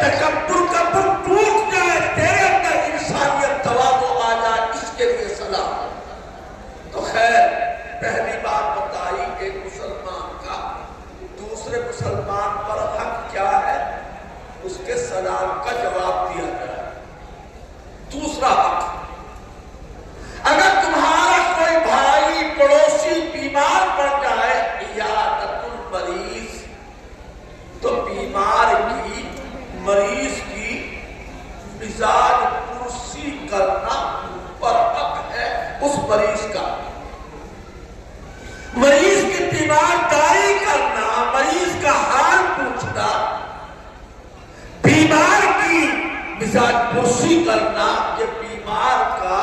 تکبر کا بت ٹوٹ جائے، تیرے اندر انسانیت تواضع آ جائے، اس کے لیے صلاح۔ تو خیر پہلی بات بتائی ایک مسلمان کا دوسرے مسلمان پر حق کیا ہے، اس کے سلام کا جواب دیا جائے۔ دوسرا حق، اگر تمہارا کوئی بھائی پڑوسی بیمار پڑ جائے، عیادت المریض، تو بیمار کی مریض کی مزاج پرسی کرنا پر حق ہے اس مریض کا۔ مریض کی تیمارداری کرنا، مریض کا حال پوچھنا، بیمار کی مزاج پرسی کرنا، یہ بیمار کا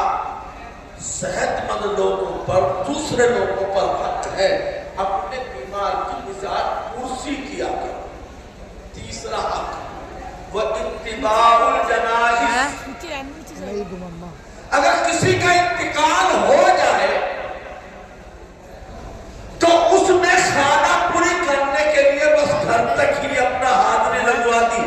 صحت مند لوگوں پر، دوسرے لوگوں پر حق ہے۔ اپنے بیمار کی مزاج پرسی کیا کرو۔ تیسرا حق وہ اتباع الجنائز، اگر کسی کا انتقال ہو جائے تو اس میں خانہ پوری کرنے کے لیے بس گھر تک ہی اپنا حاضری لگوا دی۔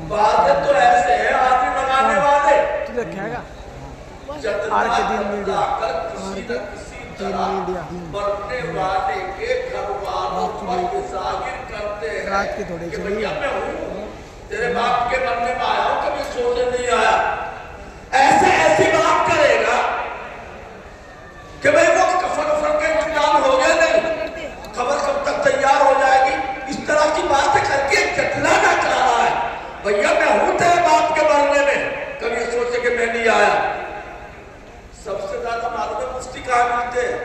باتیں تو ایسے ہیں حاضری لگانے والے، جتنا جتنا کر کسی نہ کسی طرح مرنے والے کے گھر والوں پر یہ ظاہر کرتے ہیں کہ بھیا میں ہوں، تیرے باپ کے مرنے میں آیا ہوں، کبھی سوچے نہیں آیا۔ ایسی بات کرے گا کہ بھئی وہ کفن افن کا انتظام ہو گیا نہیں، خبر کب تک تیار ہو جائے گی، اس طرح کی باتیں کر کے جتلانا چاہ رہا ہے۔ بھیا میں ہوں تیرے باپ کے مرنے میں، کبھی سوچے کہ میں نہیں آیا۔ سب سے زیادہ معلوم ہے مفتی کہاں ملتے ہیں،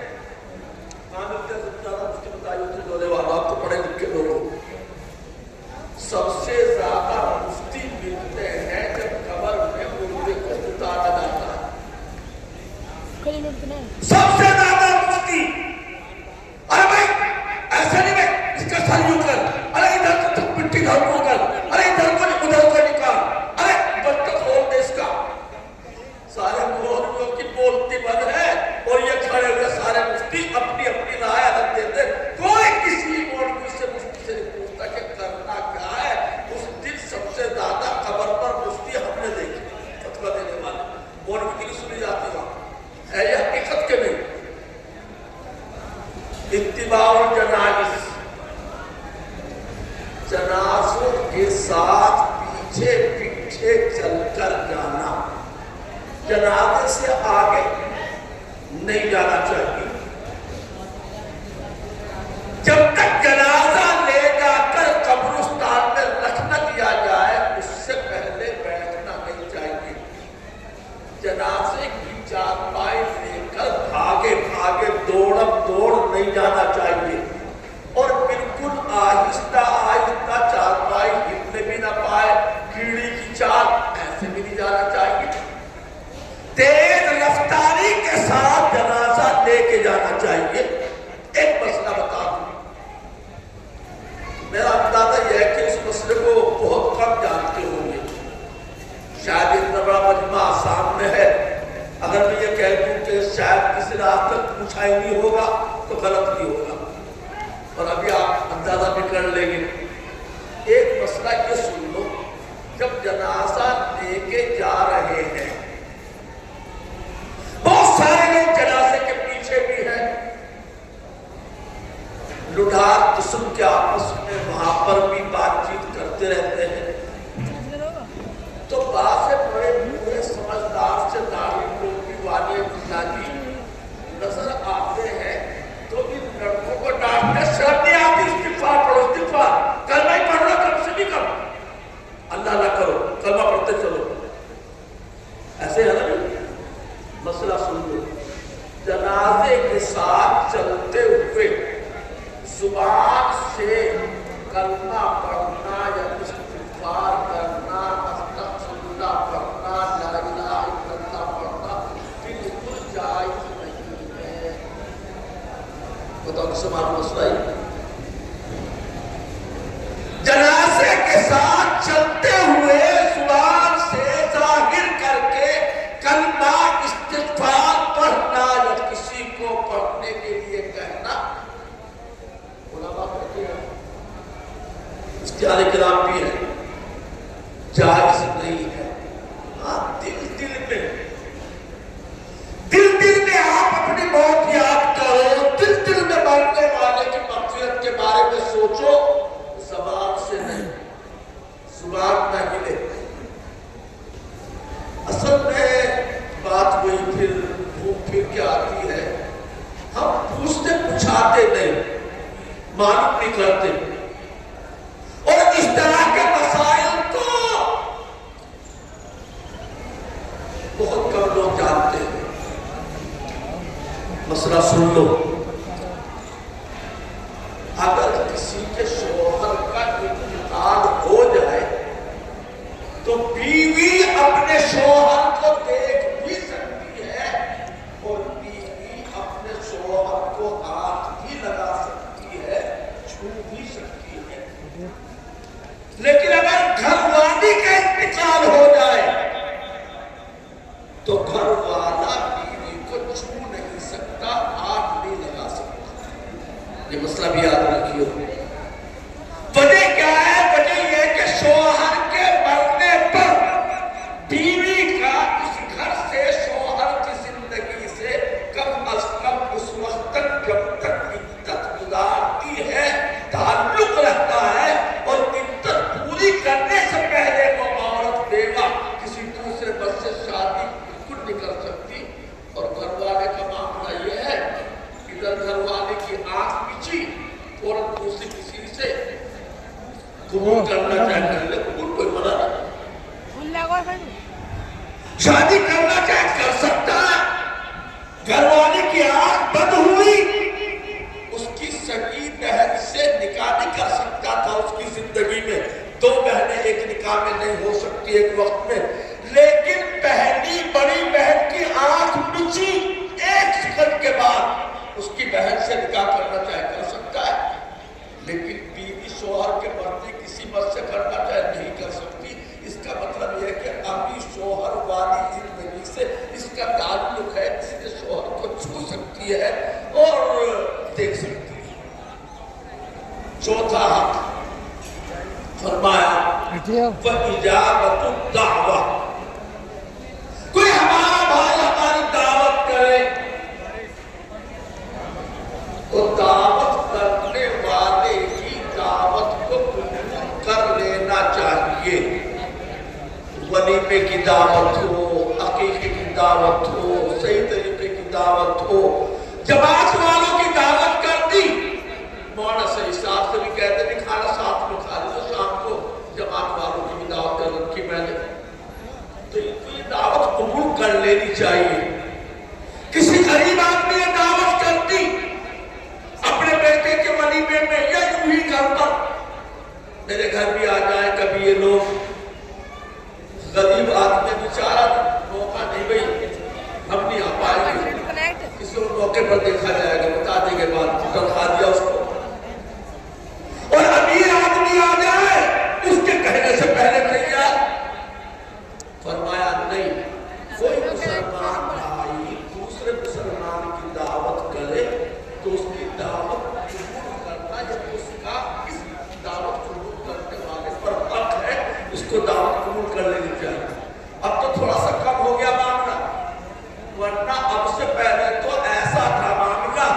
کہاں ملتے ہیں؟ سب سے زیادہ مفتی بتائیے اسے جوڑے والا، آپ تو پڑھے لکھے لوگ ہو۔ سب سے زیادہ مفتی ملتے ہیں جب قبر میں مردے کو اتارا جاتا ہے۔ سب سے زیادہ مفتی، ارے بھائی ایسا نہیں بھائی، اس کا سر یوں کر، ارے ادھر تو مٹی دھر کو کر، ارے ادھر کو ادھر کو نکال، ارے بچہ کھول دے اس کا۔ سارے مولویوں کی بولتی بند ہے اور یہ کھڑے ہوئے سارے مفتی اپنی اپنی رائے رکھ دیتے۔ کوئی کسی مولوی سے مفتی سے نہیں پوچھتا کہ کرنا کیا ہے۔ اس دن سب سے زیادہ قبر پر مفتی ہم نے دیکھی، فتویٰ دینے والے مولوی کی نہیں سنی جاتی وہاں، ہے یہ حقیقت کے نہیں۔ اتباع الجنائز، جنازوں کے ساتھ پیچھے پیچھے چل کر جانا، جنازے سے آگے نہیں جانا چاہیے۔ جب تک جنازہ لے جا کر قبرستان میں رکھ نہ دیا جائے اس سے پہلے بیٹھنا نہیں چاہیے۔ جنازے کی چارپائی لے کر بھاگے بھاگے دوڑ نہیں جانا چاہیے، اور بالکل آہستہ آہستہ چارپائی ہلنے بھی نہ پائے، کیڑی کی چال ایسے بھی نہیں جانا چاہیے۔ تیز رفتاری کے ساتھ جنازہ لے کے جانا چاہیے۔ ایک مسئلہ بتا دوں، میرا اندازہ یہ ہے کہ اس مسئلے کو بہت کم جانتے ہوں گے، شاید اتنا بڑا مجمع سامنے ہے، اگر میں یہ کہہ دوں کہ شاید کسی نے آج تک پوچھا ہی نہیں ہوگا تو غلط نہیں ہوگا، اور ابھی آپ اندازہ بھی کر لیں گے۔ ایک مسئلہ یہ سن لو، جب جنازہ لے کے جا رہے ہیں، بہت سارے لوگ جنازے کے پیچھے بھی ہیں، لڑھا قسم کے آپس میں وہاں پر بھی بات چیت کرتے رہتے ہیں، تو بعض بڑے بوڑھے سمجھدار سے داڑھی ٹوپی والے بنیادی نظر آتے ہیں، تو ان لڑکوں کو ڈانٹنے شرم نہیں آتی، استغفار پڑھو، استغفار، کلمہ ہی پڑھ لو، کم سے بھی کم اللہ نہ کرو، کلمہ پڑھتے چلو، ایسے ہے نا۔ مسئلہ سن لو، جنازے کے ساتھ چلتے ہوئے زبان سے کلمہ پڑھنا یا استغفار کرنا، استغفر اللہ پڑھنا، لا الہ الا اللہ پڑھنا بالکل جائز نہیں ہے۔ بتاؤ کس سے معلوم مسئلہ ہے؟ جنازے کے ساتھ چلتے ہوئے زبان سے ظاہر کر کے کلمہ استغفار پڑھنا یا کسی کو پڑھنے کے لیے کہنا، علماء کہتے ہیں اختیار کرام بھی ہے، जायज नहीं है। हाँ, दिल दिल में आप अपनी मौत याद करो, दिल में मरने वाले की मग़फ़िरत के बारे में सोचो, ज़बान से नहीं, ज़ुबान न हिले। असल में बात वही फिर घूम फिर के आती है, हम पूछते पूछाते नहीं, मालूम नहीं करते, और इस तरह के मसाइल को बहुत कम लोग जानते हैं। मसला सुन लो, अगर किसी के शौहर का इंतकाल हो जाए तो बीवी अपने शौहर को देख भी सकती है और बीवी अपने शौहर को हाथ भी लगा सकती है, छू भी सकती है। लेकिन अगर घरवाली का इंतकाल हो जाए तो घरवाला बीवी को छू नहीं सकता, हाथ नहीं लगा सकता। ये मसला भी याद रखियो। वजह क्या है? वजह यह कि शौहर के मरने पर बीवी का उस घर से, शौहर की जिंदगी से कम अज कम उस वक्त तक, जब तक इद्दत गुजारती है, ताल्लुक रहता है, और इद्दत पूरी करने से पहले वो औरत बेवा किसी दूसरे मर्द से शादी बिल्कुल नहीं कर सकती। और घरवाले का मामला यह है, इधर घरवाले की आंख पिछी और दूसरी किसी से कबूल करना चाहे कर ले, कबूल कोई मना नहीं, शादी करना चाहे कर सकता है। घरवाले की आंख बंद हुई, उसकी सगी बहन से निकाह नहीं कर सकता था। उसकी जिंदगी में दो बहनें एक निकाह में नहीं हो सकती एक वक्त में, लेकिन पहली बड़ी बहन की आंख मिची, एक सेकंड के बाद उसकी बहन से निकाह करना चाहे कर सकता है। लेकिन बीवी शौहर के मर्जी किसी मर्द से करना चाहे नहीं कर सकती। इसका मतलब यह है कि अभी शौहर वाली जिंदगी से इसका ताल्लुक है, इसके शौहर को छू सकती है और देख सकती है। चौथा हक फरमाया वइजाबतुद दावा, कोई हमारा भाई हमारी दावत करे तो दावत करने वाले की दावत को कबूल कर लेना चाहिए। वलीमे की दावत हो, अकीके की दावत हो, सही तरीके की दावत हो, जमात वालों की दावत कर दी, मौना से हिसाब से भी कहते नहीं खाना साथ में खा लो, शाम को जमात वालों की भी दावत कर रखी मैंने, तो इनकी दावत कबूल कर लेनी चाहिए। किसी गरीब आदमी ने दावत कर दी अपने बेटे के वलीमे में, या यूं ही घर पर, मेरे घर भी आ जाए कभी ये लोग, गरीब आदमी बेचारा, मौका नहीं भाई हम नहीं आ पाएंगे, किसी और मौके पर देखा जाएगा, बता देंगे बात, तनखा दिया उसको। और अमीर आदमी आ जाए उसके कहने से पहले तैयार, फरमाया नहीं, कोई मुसलमान भाई दूसरे मुसलमान की दावत करे तो उसकी दावत कबूल करना, जब उसका इस दावत कबूल करने वाले पर हक है, उसको दावत कबूल कर लेनी चाहिए। अब तो थोड़ा सा कम हो गया मामला, वरना अब से पहले तो ऐसा था मामला,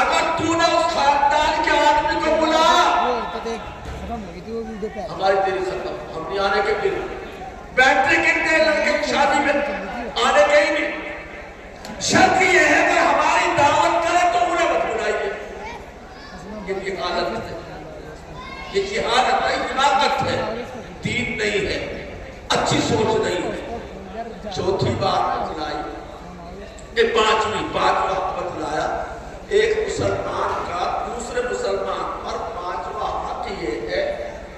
अगर तूने उस खानदान के आदमी को बुलाया, हमारी तेरी खत्म, हम नहीं आने के, फिर बैटरी कितने लड़के की शादी में आने के ही नहीं। शर्त ये है कि हमारी दावत करे तो उन्हें मत बुलाइए। ये हालत है, ये जिहालत है, हिमाकत है, दीन नहीं है, अच्छी सोच नहीं है। चौथी बात बतलाई, पांचवा बतलाया, एक मुसलमान का दूसरे मुसलमान पर पांचवा हक ये है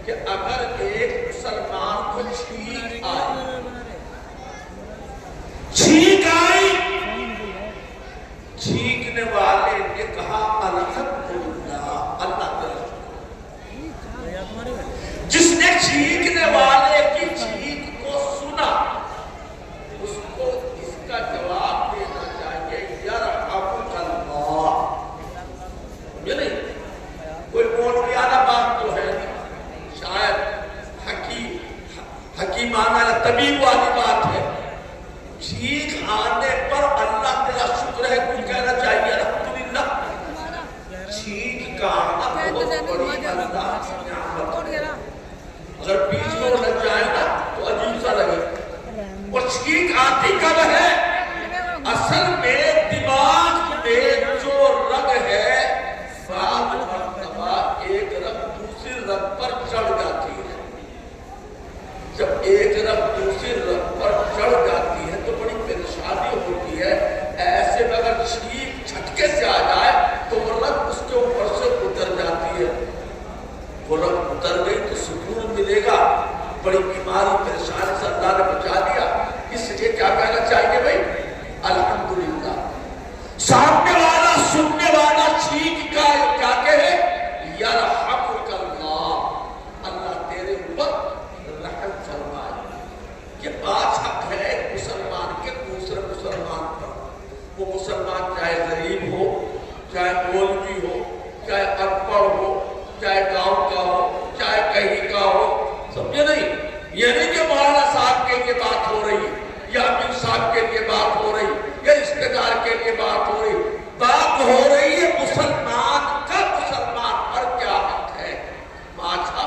कि अगर एक मुसलमान को छींक आई, छींकने वाले ने कहा अल्हम्दुलिल्लाह, अल्लाह का जिसने छींकने वाले की छींक को सुना, उसको इसका जवाब देना चाहिए यरहमुकल्लाह। ये नहीं कोई मौलवियाना बात तो है, शायद हकीम तबीब वाली बात है। छींक आने पर अल्लाह तेरा शुक्र है कुछ कहना चाहिए अल्हम्दुलिल्लाह। छींक का आना बहुत बड़ी अल्लाह की नियामत है। अगर बीच में लग जाए ना तो अजीब सा लगे। और छींक आती कब है? असल में दिमाग में जो रग है एक रग दूसरी रग पर चढ़ जाती है। जब एक रग दूसरी रग पर चढ़ जाती है तो बड़ी परेशानी होती है। ऐसे में अगर छींक झटके से आ जाए तो वो रग उसके ऊपर से उतर जाती है। वो रग उतर गई तो सुकून मिलेगा। बड़ी बीमारी परेशानी से अल्लाह ने बचा दिया। इसलिए क्या कहना चाहिए भाई? अल्हम्दुलिल्लाह। सामने वाला सुनने वाला छींक का क्या कहे? यरहमुकल्लाह, अल्लाह तेरे ऊपर रहम फरमाए। ये बात हक है मुसलमान के दूसरे मुसलमान पर। वो मुसलमान चाहे गरीब हो, चाहे मौलवी हो, चाहे अनपढ़ हो, चाहे गांव का हो, चाहे कहीं का हो, समझे नहीं? ये नहीं कि मौलाना साहब के लिए बात हो रही या अमीर साहब के लिए बात हो रही या रिश्तेदार के लिए बात हो रही। बात हो रही है मुसलमान का मुसलमान पर क्या हक है। माछा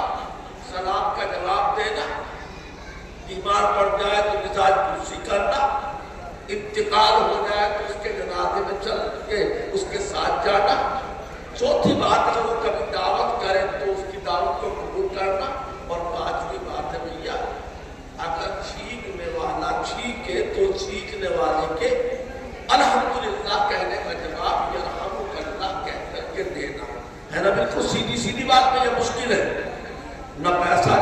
सलाम का जवाब देना, बीमार पड़ जाए तो मिजाज कुर्सी करना, इंतकाल हो जाए तो उसके जनाजे में चल के उसके साथ जाना। चौथी बात अगर वो कभी दावत करे तो उसकी दावत को कबूल करना। और पांचवी बात है भैया, अगर छींकने वाला छींके तो छींकने वाले के अल्हम्दुलिल्लाह कहने का जवाब यरहमुकल्लाह कह करके देना है ना। बिल्कुल सीधी सीधी बात में, यह मुश्किल है। न पैसा